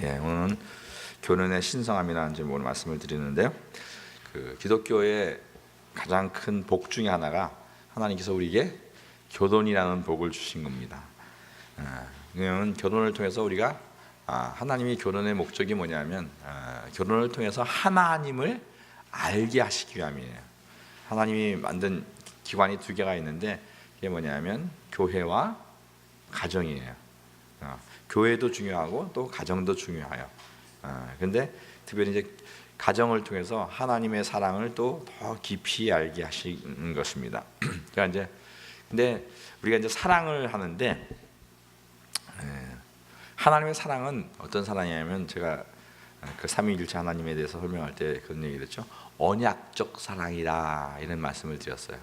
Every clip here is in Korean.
오늘은 교련의 신성함이라는 제목으로 말씀을 드리는데요. 기독교의 가장 큰 복 중에 하나가 하나님께서 우리에게 교돈이라는 복을 주신 겁니다. 왜냐하면 결혼을 통해서 우리가 하나님이 교련의 목적이 뭐냐면 결혼을 통해서 하나님을 알게 하시기 위함이에요. 하나님이 만든 기관이 두 개가 있는데 그게 뭐냐면 교회와 가정이에요. 교회도 중요하고 또 가정도 중요해요. 근데 특별히 이제 가정을 통해서 하나님의 사랑을 또 더 깊이 알게 하시는 것입니다. 그러니까 이제 근데 우리가 이제 사랑을 하는데 하나님의 사랑은 어떤 사랑이냐면 제가 그 삼위일체 하나님에 대해서 설명할 때 그런 얘기를 했죠. 언약적 사랑이라 이런 말씀을 드렸어요.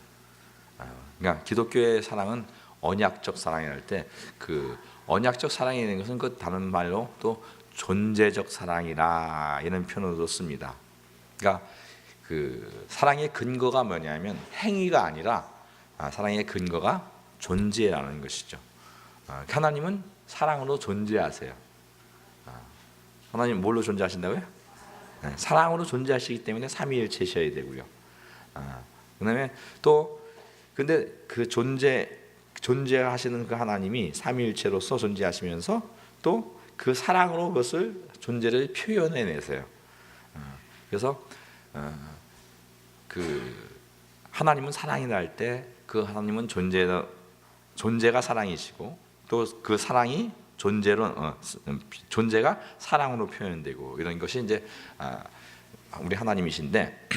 그러니까 기독교의 사랑은 언약적 사랑이랄 때 그 언약적 사랑이라는 것은 그 다른 말로 또 존재적 사랑이라 이런 표현으로 씁니다. 그러니까 그 사랑의 근거가 뭐냐면 행위가 아니라 사랑의 근거가 존재라는 것이죠. 하나님은 사랑으로 존재하세요. 하나님 뭘로 존재하신다고요? 사랑으로 존재하시기 때문에 삼위일체셔야 되고요. 그다음에 또 근데 그 존재하시는 그 하나님이 삼위일체로서 존재하시면서 또 그 사랑으로 그것을 존재를 표현해내세요. 그래서 그 하나님은 사랑이라 할 때 그 하나님은 존재가 사랑이시고 또 그 사랑이 존재가 사랑으로 표현되고 이런 것이 이제 우리 하나님이신데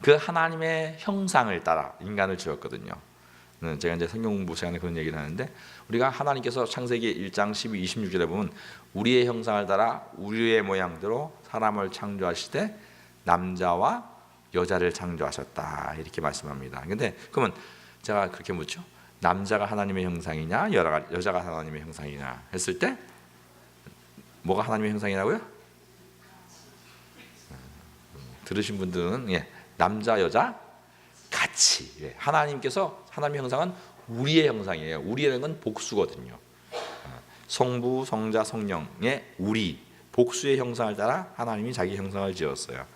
그 하나님의 형상을 따라 인간을 지었거든요. 제가 이제 성경 공부 시간에 그런 얘기를 하는데 우리가 하나님께서 창세기 1장 12, 26절에 보면 우리의 형상을 따라 우리의 모양대로 사람을 창조하시되 남자와 여자를 창조하셨다 이렇게 말씀합니다. 근데 그러면 제가 그렇게 묻죠. 남자가 하나님의 형상이냐 여자가 하나님의 형상이냐 했을 때 뭐가 하나님의 형상이라고요? 들으신 분들은 남자 여자 같이 하나님께서 하나님의 형상은 우리의 형상이에요. 우리라는 건 복수거든요. 성부, 성자, 성령의 우리 복수의 형상을 따라 하나님이 자기 형상을 지었어요.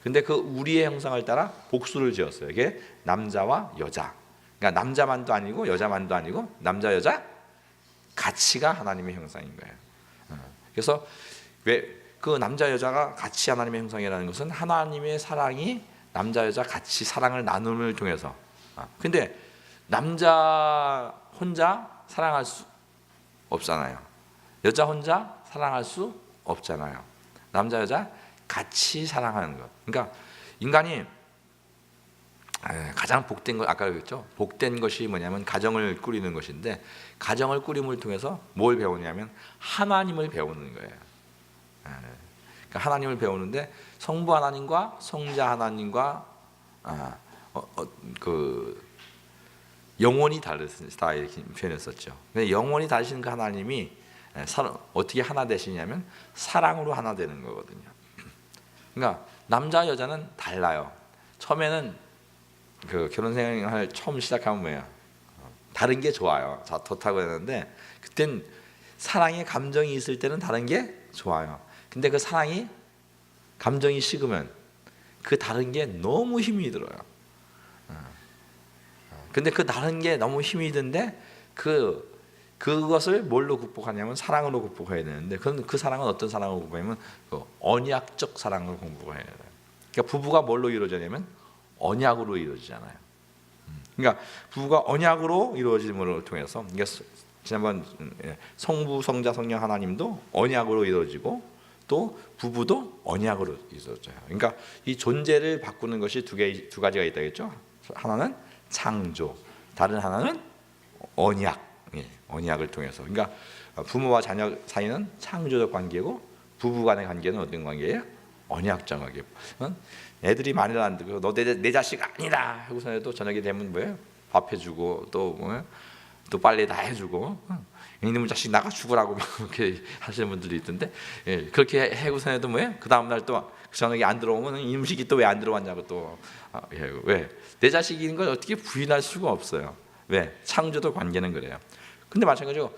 근데 그 우리의 형상을 따라 복수를 지었어요. 이게 남자와 여자. 그러니까 남자만도 아니고 여자만도 아니고 남자 여자 같이가 하나님의 형상인 거예요. 그래서 왜 그 남자 여자가 같이 하나님의 형상이라는 것은 하나님의 사랑이 남자 여자 같이 사랑을 나눔을 통해서. 근데 남자 혼자 사랑할 수 없잖아요. 여자 혼자 사랑할 수 없잖아요. 남자 여자 같이 사랑하는 것. 그러니까 인간이 가장 복된 것 아까 그랬죠. 복된 것이 뭐냐면 가정을 꾸리는 것인데 가정을 꾸림을 통해서 뭘 배우냐면 하나님을 배우는 거예요. 그러니까 하나님을 배우는데 성부 하나님과 성자 하나님과 그 영원히 다르다 이렇게 표현했었죠. 근데 영원히 다르신 그 하나님이 어떻게 하나 되시냐면 사랑으로 하나 되는 거거든요. 그러니까 남자 여자는 달라요. 처음에는 그 결혼 생활 처음 시작하면 뭐예요? 다른 게 좋아요. 좋다고 했는데 그땐 사랑의 감정이 있을 때는 다른 게 좋아요. 근데 그 사랑이 감정이 식으면 그 다른 게 너무 힘이 들어요. 근데 그 다른 게 너무 힘이 드는데 그것을 뭘로 극복하냐면 사랑으로 극복해야 되는데 그 사랑은 어떤 사랑으로 극복하냐면 그 언약적 사랑으로 극복해야 돼요. 그러니까 부부가 뭘로 이루어지냐면 언약으로 이루어지잖아요. 그러니까 부부가 언약으로 이루어짐을 통해서 지난번 성부, 성자, 성령 하나님도 언약으로 이루어지고 또 부부도 언약으로 이루어져요. 그러니까 이 존재를 바꾸는 것이 두 가지가 있다겠죠. 하나는 창조, 다른 하나는 언약. 언약을 통해서. 그러니까 부모와 자녀 사이는 창조적 관계고 부부 간의 관계는 어떤 관계예요? 언약적 관계. 애들이 말을 안 듣고 너 내 자식 아니다 하고서도 저녁에 되면 뭐예요? 밥 해주고 또 빨래 다 해주고 이놈의 자식 나가 죽으라고 그렇게 하시는 분들이 있던데 그렇게 해고서도 뭐예요? 그 다음 날 또 저녁에 안 들어오면 이 음식이 또 왜 안 들어왔냐고 또 왜? 내 자식인 걸 어떻게 부인할 수가 없어요. 왜? 창조도 관계는 그래요. 근데 마찬가지로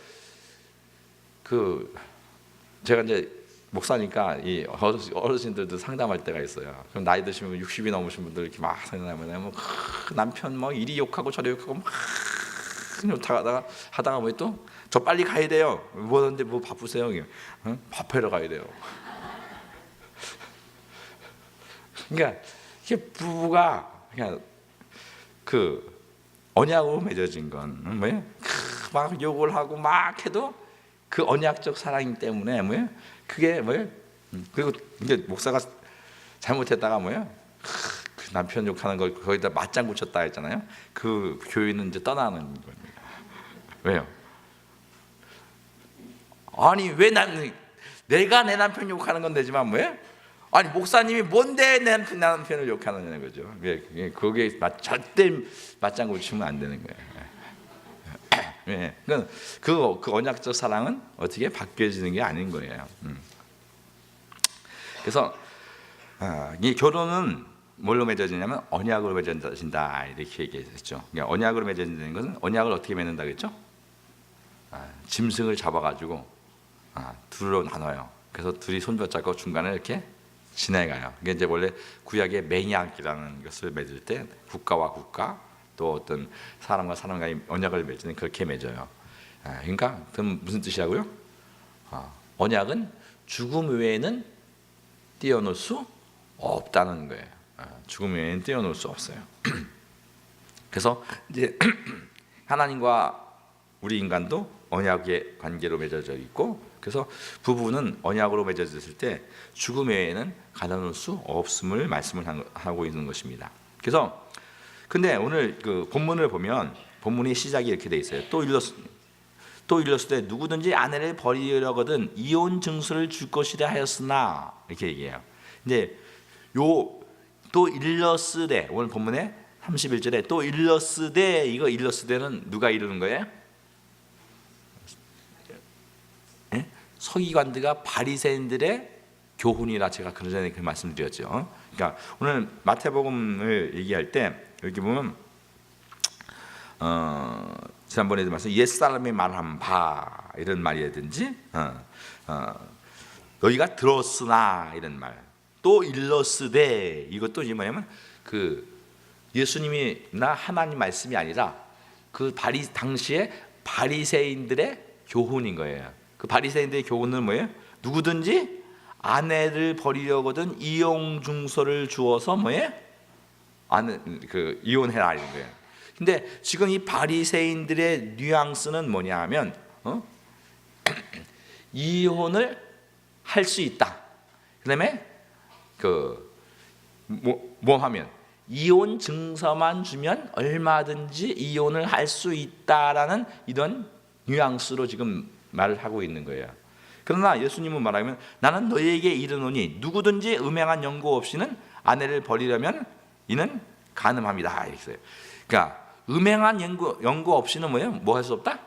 제가 이제 목사니까 이 어르신들도 상담할 때가 있어요. 그럼 나이 드시면 60이 넘으신 분들 이렇게 막 상담하면 뭐 남편 뭐 이리 욕하고 저리 욕하고 막 하다가 뭐 또 저 빨리 가야 돼요. 뭐는데 뭐 바쁘세요? 응? 밥하러 가야 돼요. 그러니까 이게 부부가 그냥 그 언약으로 맺어진 건 뭐예요? 막 욕을 하고 막 해도 그 언약적 사랑 때문에 뭐예요? 그게 뭐예요? 그리고 이제 목사가 잘못했다가 뭐예요? 그 남편 욕하는 걸 거기다 맞장구 쳤다 했잖아요. 그 교회는 이제 떠나는 겁니다. 왜요? 아니 왜 내가 내 남편 욕하는 건 되지만 뭐예요? 아니 목사님이 뭔데 내 남편을 욕하느냐는 거죠. 그게 절대 맞장구 치면 안 되는 거예요. 예, 그 언약적 사랑은 어떻게 바뀌어지는 게 아닌 거예요. 그래서 이 결혼은 뭘로 맺어지냐면 언약으로 맺어진다 이렇게 얘기했죠. 그러니까 언약으로 맺어진다는 것은 언약을 어떻게 맺는다 그랬죠? 짐승을 잡아가지고 둘로 나눠요. 그래서 둘이 손붙잡고 중간에 이렇게 지나가요. 이게 이제 원래 구약의 맹약이라는 것을 맺을 때 국가와 국가 또 어떤 사람과 사람과의 언약을 맺을 때는 그렇게 맺어요. 그러니까 그럼 무슨 뜻이라고요? 언약은 죽음 외에는 띄어놓을 수 없다는 거예요. 죽음 외에는 띄어놓을 수 없어요. 그래서 이제 하나님과 우리 인간도 언약의 관계로 맺어져 있고, 그래서 부부는 언약으로 맺어졌을 때 죽음 외에는 가다놓을 수 없음을 말씀을 하고 있는 것입니다. 그래서 근데 오늘 그 본문을 보면 본문의 시작이 이렇게 돼 있어요. 또 일렀을 때 누구든지 아내를 버리려거든 이혼 증서를 줄 것이라 하였으나 이렇게 얘기해요. 이제 또 일렀으되 오늘 본문에 31절에 또 일렀으되 이거 일렀으되는 누가 이루는 거예요? 네? 서기관들과 바리새인들의 교훈이라 제가 그런 전에 그 말씀을 드렸죠. 그러니까 오늘 마태복음을 얘기할 때 여기 보면 지난번에도 말씀 옛사람이 말한 바 이런 말이라든지 너희가 들었으나 이런 말, 또 일렀으되 이것도 뭐냐면 그 예수님이나 하나님 말씀이 아니라 그 당시에 바리새인들의 교훈인 거예요. 그 바리새인들의 교훈은 뭐예요? 누구든지 아내를 버리려거든 이혼 증서를 주어서 뭐예요? 이혼해라 이런 거예요. 근데 지금 이 바리새인들의 뉘앙스는 뭐냐하면 이혼을 할 수 있다. 그다음에 뭐 하면 이혼 증서만 주면 얼마든지 이혼을 할 수 있다라는 이런 뉘앙스로 지금 말을 하고 있는 거예요. 그러나 예수님은 말하면 나는 너희에게 이르노니 누구든지 음행한 연고 없이는 아내를 버리려면 이는 가늠합니다. 이렇게 써요. 그러니까 음행한 연고 없이는 뭐예요? 뭐 할 수 없다?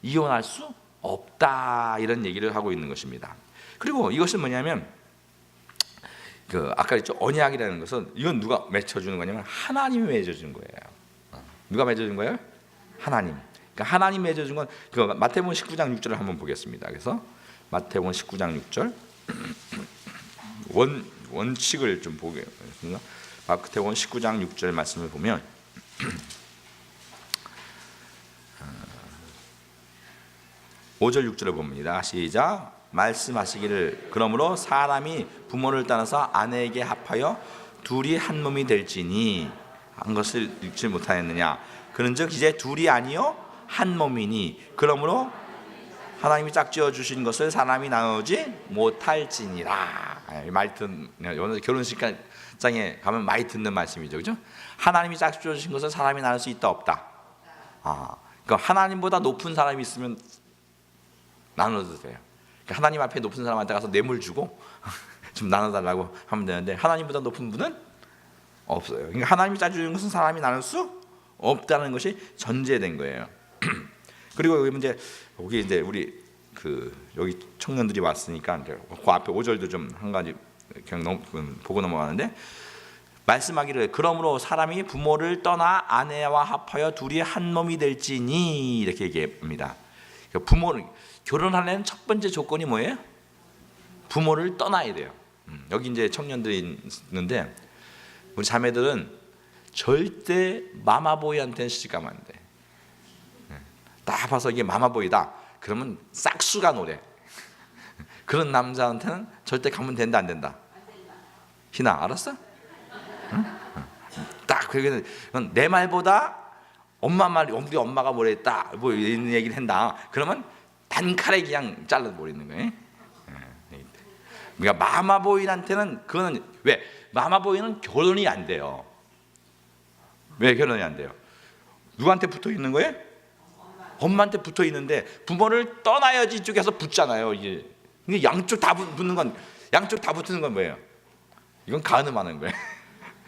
이혼할 수 없다 이런 얘기를 하고 있는 것입니다. 그리고 이것은 뭐냐면 아까 그랬죠. 언약이라는 것은 이건 누가 맺어주는 거냐면 하나님이 맺어주는 거예요. 누가 맺어준 거예요? 하나님. 그러니까 하나님 맺어준 건 마태복음 19장 6절을 한번 보겠습니다. 그래서 마태복음 19장 6절 원칙을 좀 보겠습니다. 마태복음 19장 6절 말씀을 보면 (5절) 6절을 봅니다. 시작. 말씀하시기를 그러므로 사람이 부모를 떠나서 아내에게 합하여 둘이 한 몸이 될지니 한 것을 읽지 못하였느냐. 그런즉 이제 둘이 아니요 한 몸이니 그러므로 하나님이 짝지어 주신 것을 사람이 나누지 못할지니라. 많이 듣는 오늘 결혼식장에 가면 많이 듣는 말씀이죠, 그죠? 하나님이 짝지어 주신 것을 사람이 나눌 수 있다 없다. 그러니까 하나님보다 높은 사람이 있으면 나눠도 돼요. 그러니까 하나님 앞에 높은 사람한테 가서 뇌물 주고 좀 나눠달라고 하면 되는데 하나님보다 높은 분은 없어요. 그러니까 하나님이 짜주는 것은 사람이 나눌 수 없다는 것이 전제된 거예요. 그리고 여기 이제 우리 여기 청년들이 왔으니까 그 앞에 5절도 좀 한 가지 그냥 보고 넘어가는데 말씀하기를 그러므로 사람이 부모를 떠나 아내와 합하여 둘이 한 몸이 될지니 이렇게 얘기합니다. 그러니까 결혼하려는 첫 번째 조건이 뭐예요? 부모를 떠나야 돼요. 여기 이제 청년들이 있는데 우리 자매들은 절대 마마보이한테는 시집가면 안 돼. 딱 봐서 이게 마마보이다 그러면 싹수가 노래. 그런 남자한테는 절대 가면 된다 안 된다? 희나 알았어? 응? 딱 그게 내 말보다 엄마 말, 우리 엄마가 뭐랬다 뭐 이런 얘기를 한다 그러면 단칼에 그냥 잘라버리는 거예요. 그러니까 마마보이한테는 그거는 왜? 마마보이는 결혼이 안 돼요. 왜 결혼이 안 돼요? 누구한테 붙어 있는 거예요? 엄마한테 붙어 있는데 부모를 떠나야지 이쪽에서 붙잖아요. 이게 양쪽 다 붙는 건 양쪽 다 붙는 건 뭐예요? 이건 간음하는 거예요.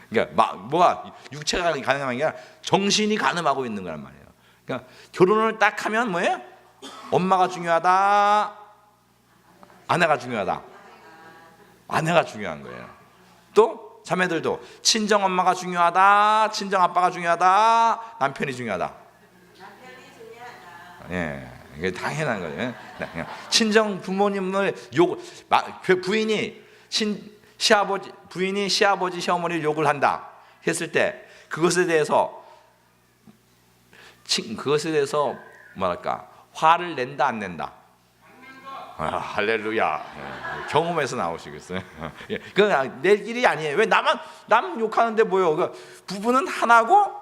그러니까 뭐가 육체가 간음하는 게 아니라 정신이 간음하고 있는 거란 말이에요. 그러니까 결혼을 딱 하면 뭐예요? 엄마가 중요하다, 아내가 중요하다. 아내가 중요한 거예요. 또 자매들도 친정 엄마가 중요하다, 친정 아빠가 중요하다, 남편이 중요하다. 예, 이게 당연한 거예요. 친정 부모님을 부인이 시아버지, 시어머니를 욕을 한다 했을 때 그것에 대해서 뭐랄까 화를 낸다 안 낸다? 할렐루야. 경험에서 나오시겠어요. 그건 내 일이 아니에요. 왜 남 욕하는데 뭐요? 부부는 하나고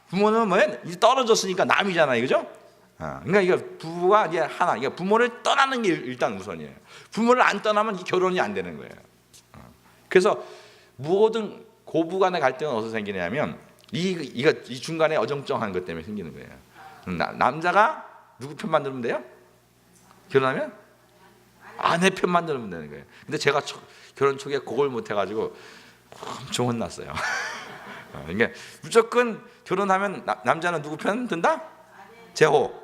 부모는 뭐예요? 떨어졌으니까 남이잖아요, 그죠? 그러니까 이거 부부가 이제 하나. 그러니까 부모를 떠나는 게 일단 우선이에요. 부모를 안 떠나면 결혼이 안 되는 거예요. 그래서 모든 고부간의 갈등은 어디서 생기냐면 이 중간에 어정쩡한 것 때문에 생기는 거예요. 남자가 누구 편만 들으면 돼요? 결혼하면 아내 편만 들으면 되는 거예요. 근데 제가 결혼 초기에 그걸 못 해가지고 엄청 혼났어요. 그러니까 무조건 결혼하면 남자는 누구 편 든다? 제호.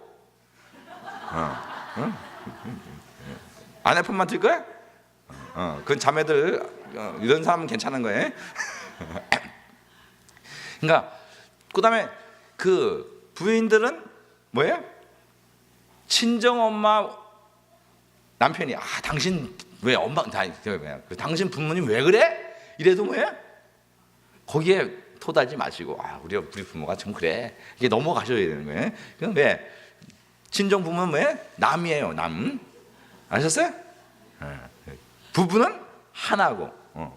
아내 편만 들 거야? 그건 자매들 이런 사람은 괜찮은 거예요. 그러니까 그다음에 그 부인들은 뭐예요? 친정 엄마 남편이 당신 왜 엄마 당신 부모님 왜 그래? 이래도 뭐예요? 거기에 토달지 마시고 우리 부모가 좀 그래 이게 넘어가셔야 되는 거예요. 그럼 왜? 친정 부모는 뭐예요? 남이에요. 남 아셨어요? 부부는 하나고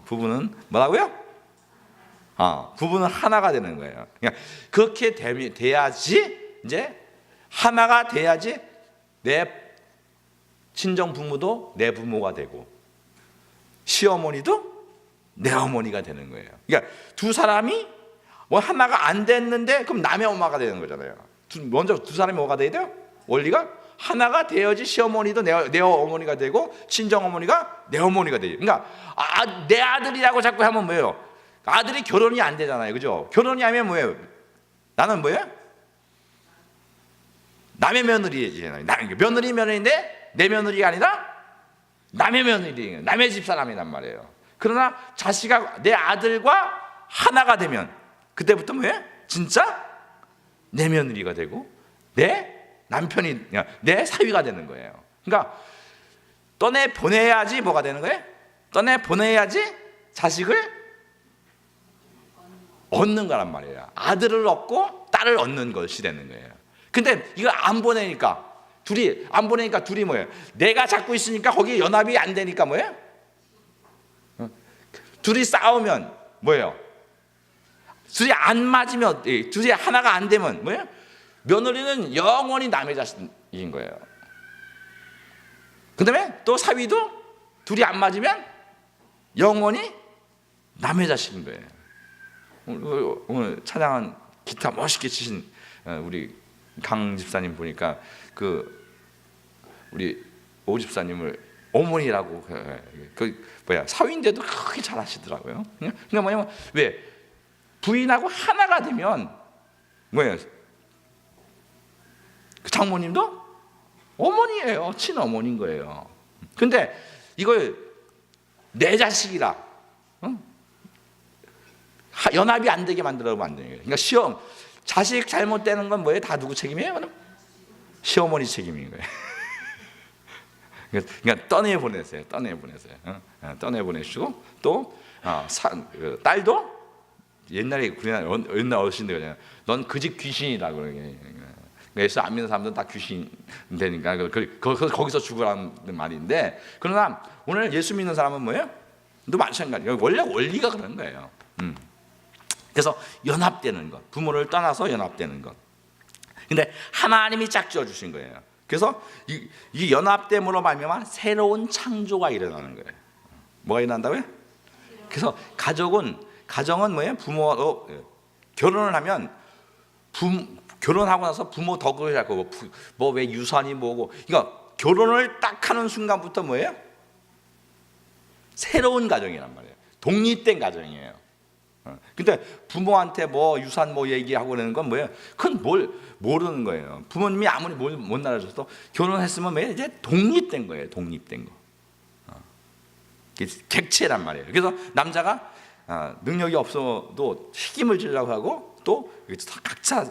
부부는 뭐라고요? 부부는 하나가 되는 거예요. 그러니까 그렇게 돼야지 이제 하나가 돼야지 내 친정 부모도 내 부모가 되고 시어머니도 내 어머니가 되는 거예요. 그러니까 두 사람이 뭐 하나가 안 됐는데 그럼 남의 엄마가 되는 거잖아요. 먼저 두 사람이 뭐가 돼야 돼요? 원리가 하나가 되어야지 시어머니도 내 어머니가 되고 친정 어머니가 내 어머니가 돼요. 그러니까 내 아들이라고 자꾸 하면 뭐예요? 아들이 결혼이 안 되잖아요, 그죠? 결혼이 하면 뭐예요? 나는 뭐예요? 남의 며느리잖아요. 며느리인데 내 며느리가 아니라 남의 며느리, 남의 집사람이란 말이에요. 그러나 자식아 내 아들과 하나가 되면 그때부터 뭐예요? 진짜 내 며느리가 되고 내 남편이 내 사위가 되는 거예요. 그러니까 떠내 보내야지 뭐가 되는 거예요? 떠내 보내야지 자식을 얻는 거란 말이에요. 아들을 얻고 딸을 얻는 것이 되는 거예요. 근데 이걸 안 보내니까 둘이 뭐예요? 내가 잡고 있으니까 거기에 연합이 안 되니까 뭐예요? 둘이 싸우면 뭐예요? 둘이 안 맞으면 둘이 하나가 안 되면 뭐예요? 며느리는 영원히 남의 자식인 거예요. 그다음에 또 사위도 둘이 안 맞으면 영원히 남의 자식인 거예요. 오늘 찬양한 기타 멋있게 치신 우리 강 집사님 보니까 우리 오 집사님을 어머니라고 사위인데도 그렇게 잘하시더라고요. 그러니까 뭐냐면 왜 부인하고 하나가 되면 뭐예요? 그 장모님도 어머니예요. 친어머니인 거예요. 근데 이걸 내 자식이라 연합이 안 되게 만들어보면 안 되는 거예요. 그러니까 자식 잘못되는 건 뭐예요? 다 누구 책임이에요? 그럼 시어머니 책임인 거예요. 그러니까 떠내 보내세요. 떠내 보내시고 또 딸도 옛날에 옛날 어르신들 넌 그 집 귀신이다 그러게. 예수 안 믿는 사람들은 다 귀신 되니까 거기서 죽으라는 말인데, 그러나 오늘 예수 믿는 사람은 뭐예요? 또 마찬가지예요. 원래 원리가 그런 거예요. 그래서 연합되는 것, 부모를 떠나서 연합되는 것. 근데 하나님이 짝지어 주신 거예요. 그래서 이 연합됨으로 말미암아 새로운 창조가 일어나는 거예요. 뭐가 일어난다고요? 그래서 가정은 뭐예요? 부모로 결혼을 하면 결혼하고 나서 부모 덕을 할 거고, 뭐 왜 유산이 뭐고, 그러니까 결혼을 딱 하는 순간부터 뭐예요? 새로운 가정이란 말이에요. 독립된 가정이에요. 근데 부모한테 뭐 유산 뭐 얘기하고 그러는 건 뭐예요? 그건 모르는 거예요. 부모님이 아무리 못 날아줘도 결혼했으면 뭐예요? 이제 독립된 거예요. 독립된 거. 객체란 말이에요. 그래서 남자가 능력이 없어도 책임을 지려고 하고, 또 각자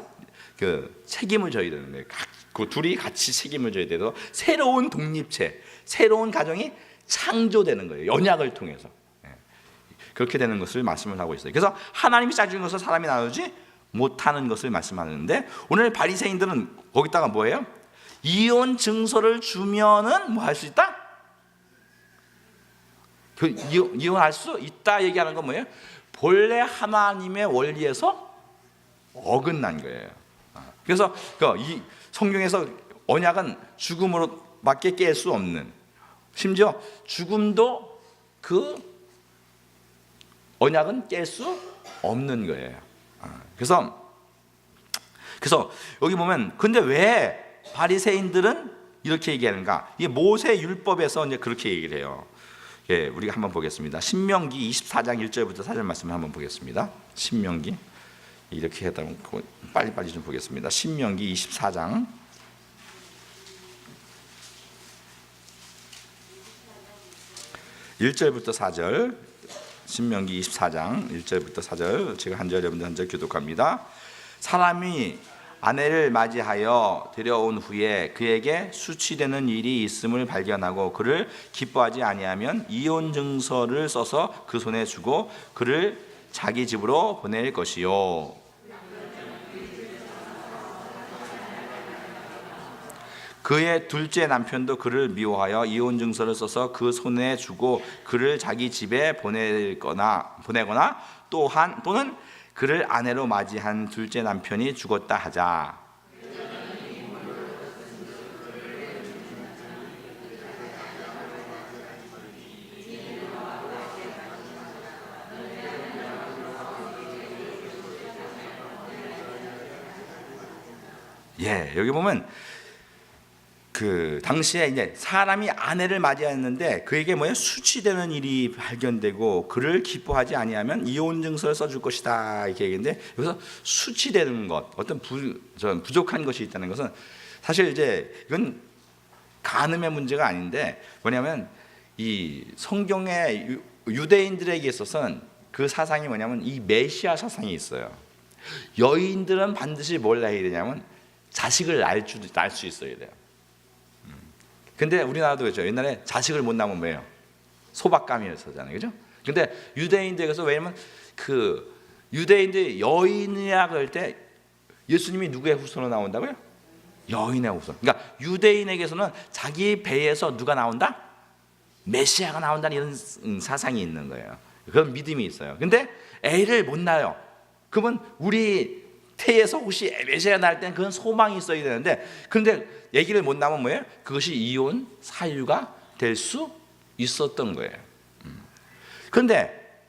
그 책임을 져야 되는 거예요. 그 둘이 같이 책임을 져야 돼서 새로운 독립체, 새로운 가정이 창조되는 거예요. 언약을 통해서. 그렇게 되는 것을 말씀을 하고 있어요. 그래서 하나님이 짝지은 것을 사람이 나누지 못하는 것을 말씀하는데, 오늘 바리새인들은 거기다가 뭐예요? 이혼 증서를 주면은 뭐 할 수 있다? 이혼할 수 있다 얘기하는 건 뭐예요? 본래 하나님의 원리에서 어긋난 거예요. 그래서 이 성경에서 언약은 죽음으로밖에 깰 수 없는, 심지어 죽음도 그 언약은 깰 수 없는 거예요. 그래서 여기 보면, 근데 왜 바리새인들은 이렇게 얘기하는가? 이게 모세 율법에서 이제 그렇게 얘기를 해요. 예, 우리가 한번 보겠습니다. 신명기 24장 1절부터 4절 말씀을 한번 보겠습니다. 신명기 이렇게 했다 빨리 좀 보겠습니다. 신명기 24장 1절부터 4절. 신명기 24장 1절부터 4절. 제가 한 절 여러분들 한 절 교독합니다. 사람이 아내를 맞이하여 데려온 후에 그에게 수치되는 일이 있음을 발견하고 그를 기뻐하지 아니하면 이혼 증서를 써서 그 손에 주고 그를 자기 집으로 보낼 것이요. 그의 둘째 남편도 그를 미워하여 이혼 증서를 써서 그 손에 주고 그를 자기 집에 보내거나 또는 그를 아내로 맞이한 둘째 남편이 죽었다 하자. 예, 여기 보면 그 당시에 이제 사람이 아내를 맞이했는데 그에게 뭐예요? 수치되는 일이 발견되고 그를 기뻐하지 아니하면 이혼 증서를 써줄 것이다 이렇게 얘기했는데, 여기서 수치되는 것, 어떤 부족한 것이 있다는 것은 사실 이제 이건 간음의 문제가 아닌데, 뭐냐면 이 성경의 유대인들에게 있어서는 그 사상이 뭐냐면 이 메시아 사상이 있어요. 여인들은 반드시 뭘 해야 되냐면 자식을 낳을 수 있어야 돼요. 근데 우리나라도 그렇죠. 옛날에 자식을 못 낳으면 뭐예요? 소박감이었잖아요, 그죠? 근데 유대인들에게서, 왜냐면 그 유대인들이 여인이라고 할 때 예수님이 누구의 후손으로 나온다고요? 여인의 후손. 그러니까 유대인에게서는 자기 배에서 누가 나온다? 메시아가 나온다는 이런 사상이 있는 거예요. 그런 믿음이 있어요. 근데 애를 못 낳아요. 그러면 우리 태에서 혹시 메시아가 나올 때는 그런 소망이 있어야 되는데, 그런데 얘기를 못 나면 뭐예요? 그것이 이혼 사유가 될 수 있었던 거예요. 그런데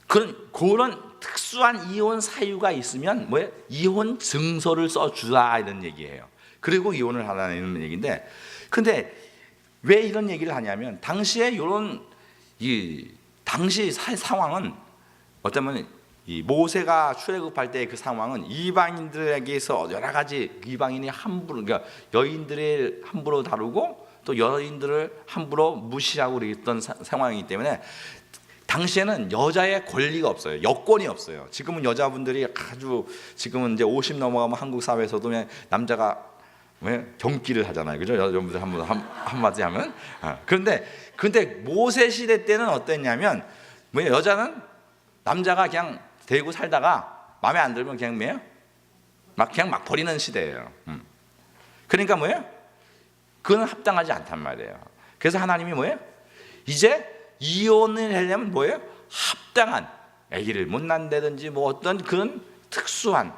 그런 특수한 이혼 사유가 있으면 뭐예요? 이혼 증서를 써주라 이런 얘기예요. 그리고 이혼을 하라는 얘기인데, 근데 왜 이런 얘기를 하냐면 당시에 당시 상황은 어쩌면 이 모세가 출애굽할 때 그 상황은 이방인들에게서 여러 가지 이방인이 함부로, 그러니까 여인들을 함부로 다루고 또 여인들을 함부로 무시하고 그랬던 상황이기 때문에 당시에는 여자의 권리가 없어요. 여권이 없어요. 지금은 여자분들이 지금은 이제 50 넘어가면 한국 사회에서도 그냥 남자가 왜 경기를 하잖아요, 그죠? 여러분들 한마디 하면. 그런데 모세 시대 때는 어땠냐면 뭐 여자는 남자가 그냥 데리고 살다가 마음에 안 들면 그냥 뭐예요? 그냥 막 버리는 시대예요. 그러니까 뭐예요? 그건 합당하지 않단 말이에요. 그래서 하나님이 뭐예요? 이제 이혼을 하려면 뭐예요? 합당한, 아기를 못 낳는다든지 뭐 어떤 그런 특수한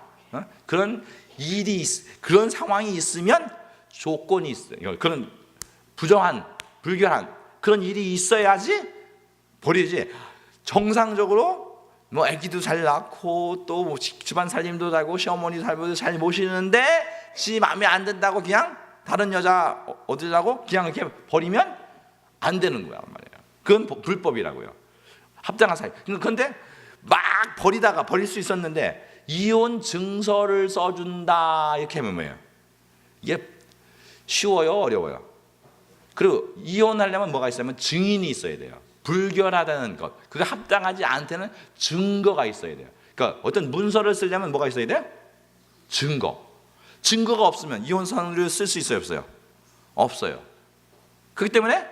그런 일이 그런 상황이 있으면 조건이 있어요. 그런 부정한, 불결한 그런 일이 있어야지 버리지. 정상적으로 뭐 아기도 잘 낳고 또 뭐 집안 살림도 잘고 시어머니 살림도 잘 모시는데 지 마음에 안 든다고 그냥 다른 여자 얻으려고 그냥 이렇게 버리면 안 되는 거야 말이에요. 그건 불법이라고요. 합당한 사이. 그런데 막 버릴 수 있었는데 이혼 증서를 써준다 이렇게 하면 뭐예요? 이게 쉬워요, 어려워요? 그리고 이혼하려면 뭐가 있으면 증인이 있어야 돼요. 불결하다는 것, 그게 합당하지 않다는 증거가 있어야 돼요. 그러니까 어떤 문서를 쓰려면 뭐가 있어야 돼요? 증거가 없으면 이혼서를 쓸 수 있어요, 없어요? 없어요. 그렇기 때문에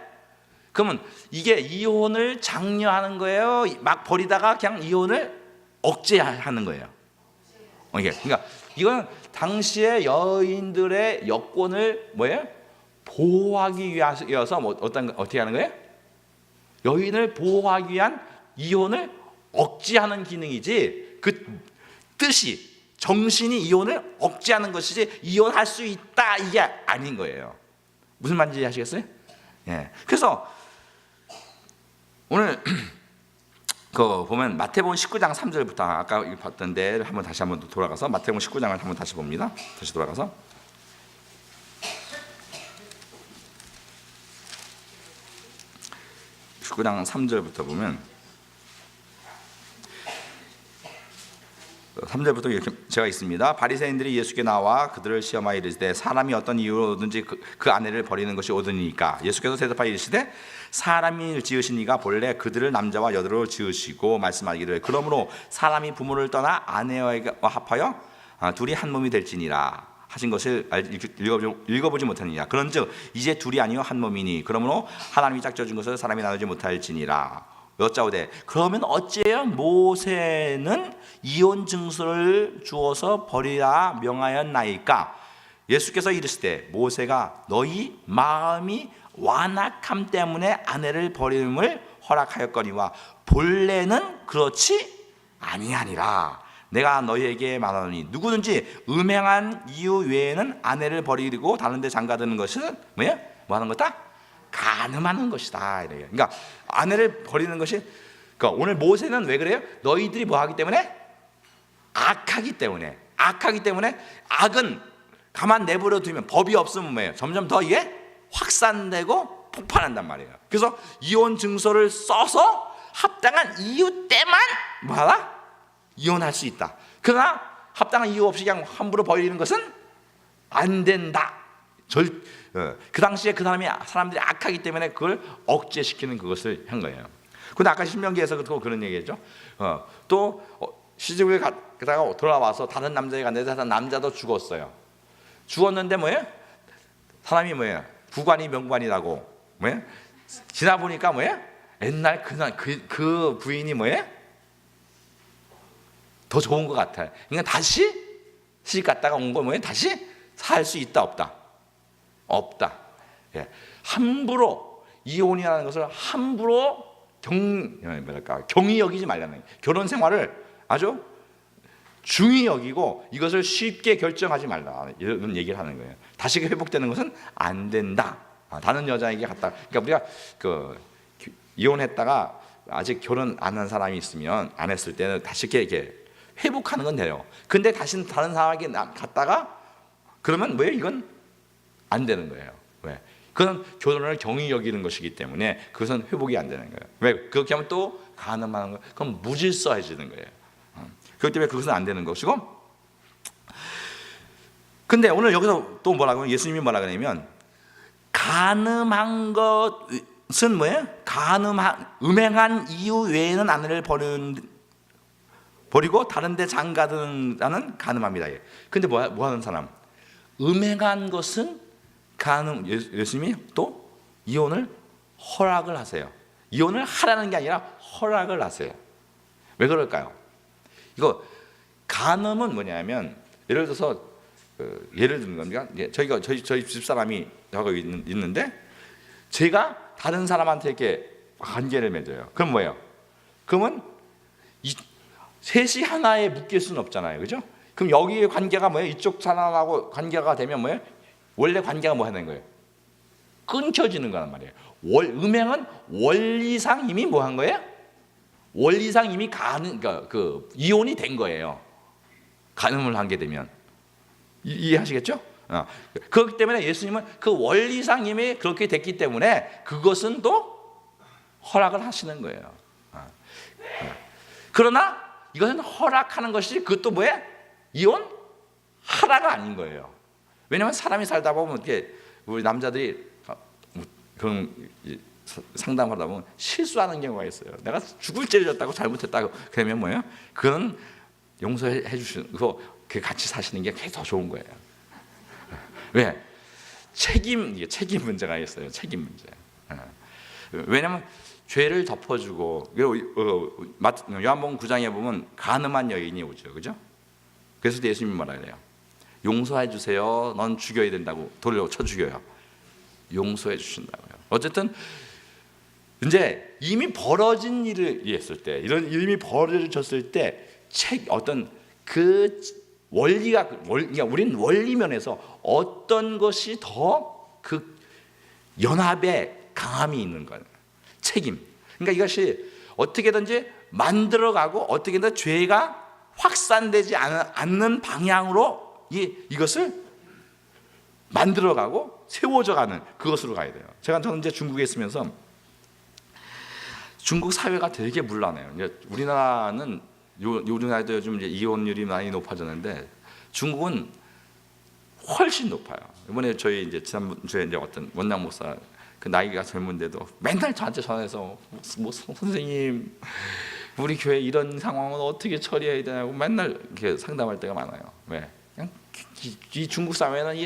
그러면 이게 이혼을 장려하는 거예요? 막 버리다가 그냥 이혼을 억제하는 거예요? 그러니까 이건 당시의 여인들의 여권을 뭐예요? 보호하기 위해서 어떻게 하는 거예요? 여인을 보호하기 위한 이혼을 억제하는 기능이지, 그 뜻이 정신이 이혼을 억제하는 것이지 이혼할 수 있다 이게 아닌 거예요. 무슨 말인지 아시겠어요? 예. 그래서 오늘 그 보면 마태복음 19장 3절부터 아까 봤던 데를 다시 한번 돌아가서 마태복음 19장을 한번 다시 봅니다. 다시 돌아가서 19장 3절부터 보면 3절부터 이렇게 제가 있습니다. 바리새인들이 예수께 나와 그들을 시험하여 이르시되 사람이 어떤 이유로든지 그 아내를 버리는 것이 옳으니까. 예수께서 대답하여 이르시되 사람이 지으신 이가 본래 그들을 남자와 여자로 지으시고 말씀하기를 그러므로 사람이 부모를 떠나 아내와 합하여 둘이 한 몸이 될지니라 하신 것을 읽어보지 못하느냐. 그런즉 이제 둘이 아니요 한 몸이니 그러므로 하나님이 짝져준 것을 사람이 나누지 못할지니라. 여짜오되 그러면 어찌해요 모세는 이혼 증서를 주어서 버리라 명하였나이까. 예수께서 이르시되 모세가 너희 마음이 완악함 때문에 아내를 버림을 허락하였거니와 본래는 그렇지 아니하니라. 내가 너희에게 말하노니 누구든지 음행한 이유 외에는 아내를 버리고 다른 데 장가드는 것은 뭐예요? 뭐 하는 거다? 간음하는 것이다. 그러니까 아내를 버리는 것이, 그러니까 오늘 모세는 왜 그래요? 너희들이 뭐 하기 때문에? 악하기 때문에 악은 가만 내버려 두면 법이 없으면 뭐예요? 점점 더 이게 확산되고 폭발한단 말이에요. 그래서 이혼 증서를 써서 합당한 이유 때만 뭐하라? 이혼할 수 있다. 그러나 합당한 이유 없이 그냥 함부로 버리는 것은 안 된다. 그 당시에 사람들이 악하기 때문에 그걸 억제시키는 그것을 한 거예요. 근데 아까 신명기에서 또 그런 얘기했죠. 또 시집을 가다가 돌아와서 다른 남자에 갔는데 다른 남자도 죽었어요. 죽었는데 뭐예요? 사람이 뭐예요? 부관이 명관이라고 뭐예요? 지나 보니까 뭐예요? 옛날 그 부인이 뭐예요? 더 좋은 것 같아요. 그러니까 다시 시집 갔다가 온 거 뭐예요? 다시 살 수 있다 없다. 예. 함부로 이혼이라는 것을 함부로 경히 여기지 말라는 거예요. 결혼 생활을 아주 중히 여기고 이것을 쉽게 결정하지 말라 이런 얘기를 하는 거예요. 다시 회복되는 것은 안 된다. 다른 여자에게 갔다. 그러니까 우리가 이혼했다가 아직 결혼 안 한 사람이 있으면 안 했을 때는 다시 이렇게 회복하는 건 돼요. 근데 다시 다른 사람에게 갔다가 그러면 뭐예요? 이건 안 되는 거예요. 왜? 그건 결혼을 경히 여기는 것이기 때문에 그것은 회복이 안 되는 거예요. 왜? 그렇게 하면 또 간음하는 거예요. 그럼 무질서해지는 거예요. 그렇기 때문에 그것은 안 되는 것이고. 근데 오늘 여기서 또 뭐라고 예수님이 뭐라 그러냐면 간음한 것은 뭐예요? 음행한 이유 외에는 아내를 버리고 다른 데 장가드는 자는 간음합니다. 근데 뭐 하는 사람? 음행한 것은 예수님이 또 이혼을 허락을 하세요. 이혼을 하라는 게 아니라 허락을 하세요. 왜 그럴까요? 이거 간음은 뭐냐면, 예를 들어서 예를 드는 겁니다. 저희 집사람이 하고 있는데 제가 다른 사람한테 이렇게 관계를 맺어요. 그럼 뭐예요? 그러면 셋이 하나에 묶일 수는 없잖아요, 그죠? 그럼 여기의 관계가 뭐예요? 이쪽 사람하고 관계가 되면 뭐예요? 원래 관계가 뭐 하는 거예요? 끊겨지는 거란 말이에요. 음행은 원리상 이미 뭐 한 거예요? 원리상 이미 그러니까 이혼이 된 거예요. 간음을 하게 되면. 이해하시겠죠? 그렇기 때문에 예수님은 그 원리상 이미 그렇게 됐기 때문에 그것은 또 허락을 하시는 거예요. 그러나 이것은 허락하는 것이 그것도 뭐예요? 이혼 하라가 아닌 거예요. 왜냐하면 사람이 살다 보면 이렇게 우리 남자들이 그런 상담하다 보면 실수하는 경우가 있어요. 내가 죽을 죄를 졌다고 잘못했다고 그러면 뭐예요? 그건 용서해 주시는 거, 같이 사시는 게 더 좋은 거예요. 왜? 책임 문제가 있어요. 책임 문제. 왜냐하면 죄를 덮어주고, 요한복음 9장에 보면 간음한 여인이 오죠, 그죠? 그래서 예수님이 뭐라 그래요? 용서해 주세요. 넌 죽여야 된다고 돌려 쳐 죽여요. 용서해 주신다고요. 어쨌든 이제 이미 벌어진 일을 했을 때, 이런 이미 벌어졌을 때 어떤 그 원리가 그러니까 우리는 원리 면에서 어떤 것이 더 그 연합의 강함이 있는 거예요. 책임. 그러니까 이것이 어떻게든지 만들어가고 어떻게든 죄가 확산되지 않는 방향으로 이것을 만들어가고 세워져가는 그것으로 가야 돼요. 저는 이제 중국에 있으면서 중국 사회가 되게 문란해요. 우리나라는 우리나라도 요즘 이제 이혼율이 많이 높아졌는데 중국은 훨씬 높아요. 이번에 저희 이제 지난주에 이제 어떤 원장 목사 그 나이가 젊은데도 맨날 저한테 전화해서 뭐 선생님 우리 교회 이런 상황은 어떻게 처리해야 되냐고 맨날 이렇게 상담할 때가 많아요. 왜? 그냥 이 중국 사회는